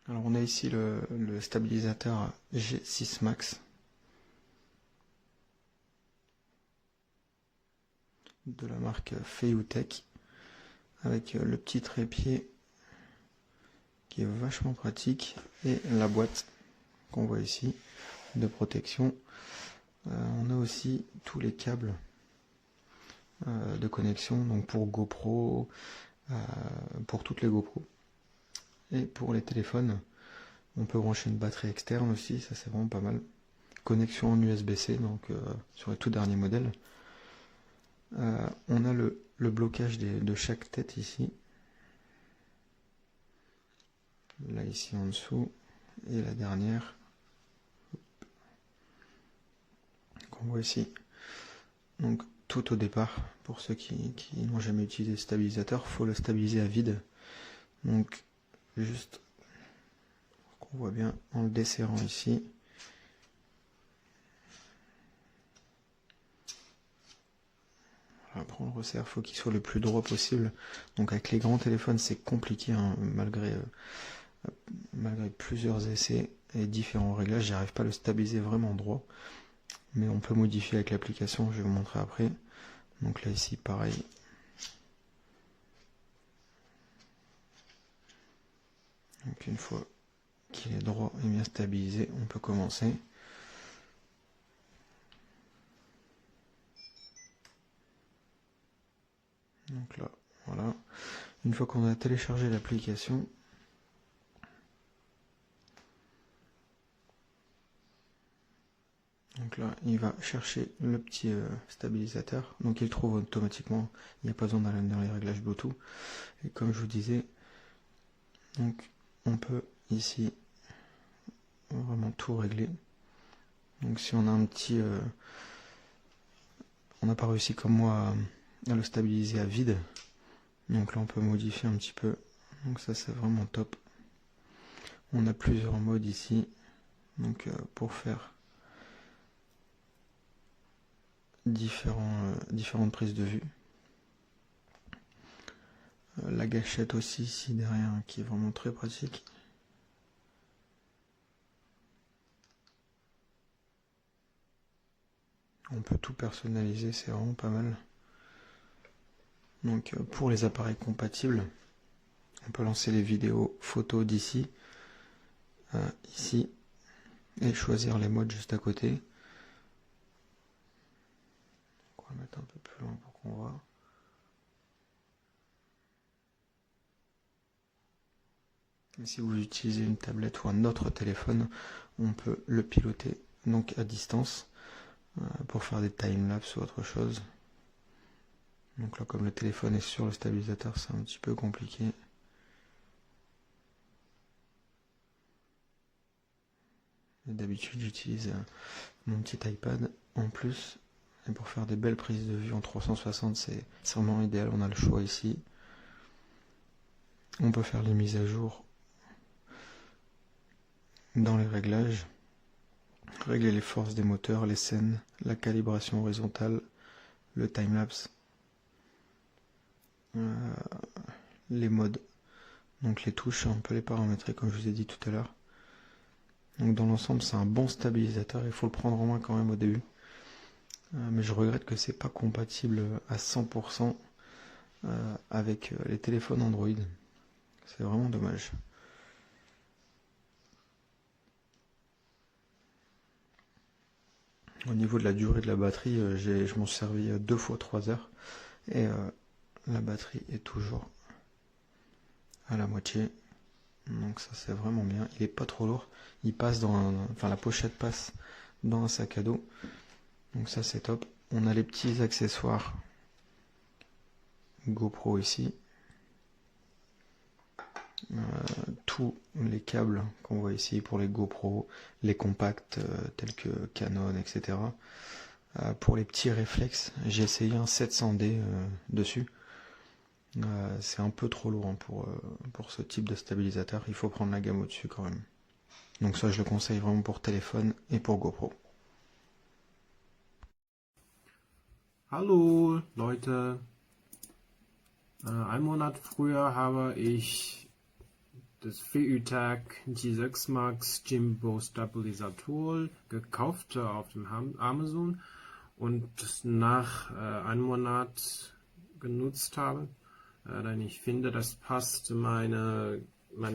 Alors on a ici le stabilisateur G6 Max de la marque Feutech avec le petit trépied qui est vachement pratique et la boîte qu'on voit ici de protection. On a aussi tous les câbles de connexion, donc pour GoPro, pour toutes les GoPro. Et pour les téléphones, on peut brancher une batterie externe aussi, ça c'est vraiment pas mal. Connexion en USB-C, donc sur les tout derniers modèles. On a le blocage de chaque tête ici. Là ici en dessous. Et la dernière. Qu'on voit ici. Donc tout au départ, pour ceux qui n'ont jamais utilisé le stabilisateur, il faut le stabiliser à vide. Donc juste qu'on voit bien en le desserrant ici. Après on le resserre, il faut qu'il soit le plus droit possible. Donc avec les grands téléphones c'est compliqué, hein, malgré plusieurs essais et différents réglages, j'arrive pas à le stabiliser vraiment droit. Mais on peut modifier avec l'application, je vais vous montrer après. Donc là ici pareil. Donc une fois qu'il est droit et bien stabilisé, on peut commencer. Donc là, voilà. Une fois qu'on a téléchargé l'application, donc là, il va chercher le petit stabilisateur. Donc il le trouve automatiquement, il n'y a pas besoin d'aller dans les réglages Bluetooth. Et comme je vous disais, donc on peut ici vraiment tout régler. Donc si on a un petit... on n'a pas réussi comme moi à le stabiliser à vide. Donc là on peut modifier un petit peu. Donc ça c'est vraiment top. On a plusieurs modes ici. Donc pour faire différentes prises de vue. La gâchette aussi ici derrière qui est vraiment très pratique. On peut tout personnaliser, c'est vraiment pas mal. Donc pour les appareils compatibles, on peut lancer les vidéos photos d'ici, ici, et choisir les modes juste à côté. On va mettre un peu plus loin pour qu'on voit. Et si vous utilisez une tablette ou un autre téléphone, on peut le piloter donc à distance pour faire des timelapse ou autre chose. Donc là, comme le téléphone est sur le stabilisateur, c'est un petit peu compliqué. D'habitude, j'utilise mon petit iPad en plus. Et pour faire des belles prises de vue en 360, c'est vraiment idéal. On a le choix ici. On peut faire les mises à jour dans les réglages. Régler les forces des moteurs, les scènes, la calibration horizontale, le timelapse, les modes. Donc les touches, on peut les paramétrer comme je vous ai dit tout à l'heure. Donc dans l'ensemble, c'est un bon stabilisateur. Il faut le prendre en main quand même au début. Mais je regrette que c'est pas compatible à 100% avec les téléphones Android. C'est vraiment dommage. Au niveau de la durée de la batterie, je m'en suis servi 2 fois 3 heures. Et la batterie est toujours à la moitié. Donc ça c'est vraiment bien. Il est pas trop lourd. Il passe enfin la pochette passe dans un sac à dos. Donc ça c'est top. On a les petits accessoires GoPro ici. Tous les câbles qu'on voit ici pour les GoPro, les compacts tels que Canon, etc. Pour les petits réflexes, j'ai essayé un 700D dessus. C'est un peu trop lourd hein, pour ce type de stabilisateur. Il faut prendre la gamme au-dessus quand même. Donc ça, je le conseille vraiment pour téléphone et pour GoPro. Hallo Leute, einen Monat früher habe ich das VUTech G6 Max Gimbal Stabilisator gekauft auf dem Amazon und nach einem Monat genutzt habe. Denn ich finde, das passt meine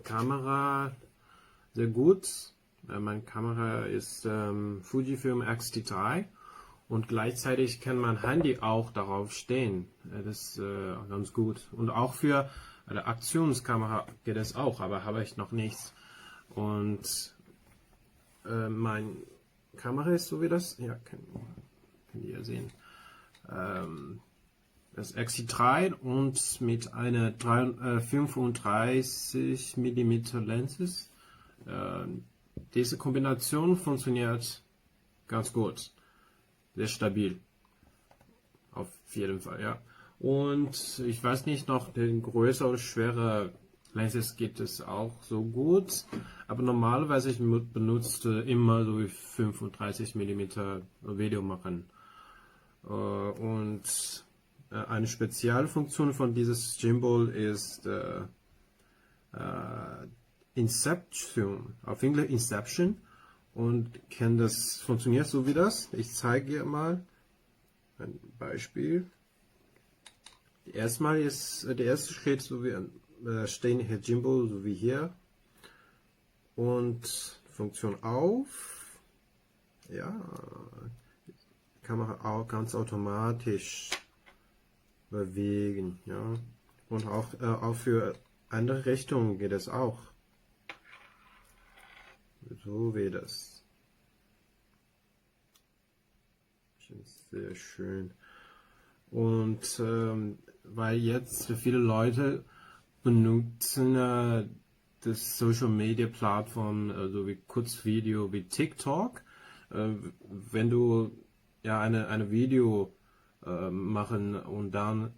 Kamera sehr gut. Meine Kamera ist Fujifilm X-T3 und gleichzeitig kann mein Handy auch darauf stehen. Das ist ganz gut. Und auch für eine Aktionskamera geht es auch, aber habe ich noch nichts. Und meine Kamera ist so wie das, ja, könnt ihr ja sehen. Das X-T3 und mit einer 35 mm Lenses. Diese Kombination funktioniert ganz gut. Sehr stabil. Auf jeden Fall, ja. Und ich weiß nicht, noch den größeren oder schwere Lenses gibt es auch so gut. Aber normalerweise ich benutze immer so 35 mm Video machen. Und eine Spezialfunktion von dieses Gimbal ist Inception, auf Englisch Inception. Und das funktioniert so wie das. Ich zeige dir mal ein Beispiel. Erstmal ist der erste Schritt, so wie stehen hier Gimbal, so wie hier. Und Funktion auf. Ja, Kamera auch ganz automatisch bewegen. Ja. Und auch für andere Richtungen geht es auch. So wie das. Sehr schön. Und weil jetzt viele Leute benutzen das Social Media Plattform, so wie Kurzvideo, wie TikTok. Wenn du ja eine Video machen und dann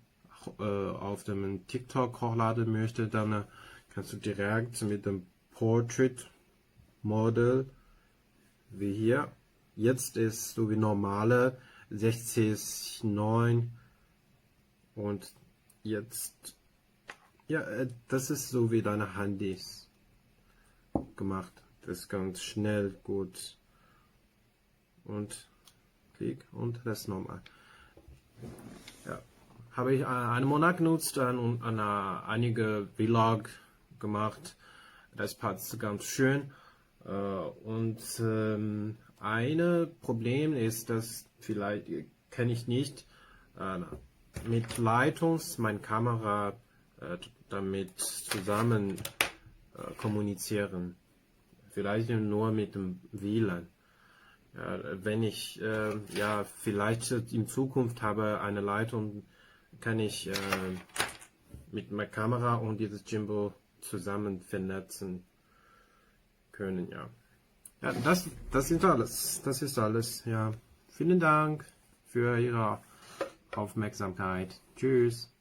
auf dem TikTok hochladen möchtest, dann kannst du direkt mit dem Portrait Model wie hier. Jetzt ist so wie normale 60:9 und jetzt ja, das ist so wie deine Handys gemacht. Das ist ganz schnell, gut und klick und das nochmal. Ja, habe ich einen Monat genutzt und einige Vlog gemacht. Das passt ganz schön. Und ein Problem ist, dass vielleicht kann ich nicht mit meine Kamera damit zusammen kommunizieren. Vielleicht nur mit dem WLAN. Wenn ich ja vielleicht in Zukunft habe eine Leitung, kann ich mit meiner Kamera und dieses Gimbal zusammen vernetzen können, ja. Ja, das ist alles. Das ist alles, ja. Vielen Dank für Ihre Aufmerksamkeit. Tschüss.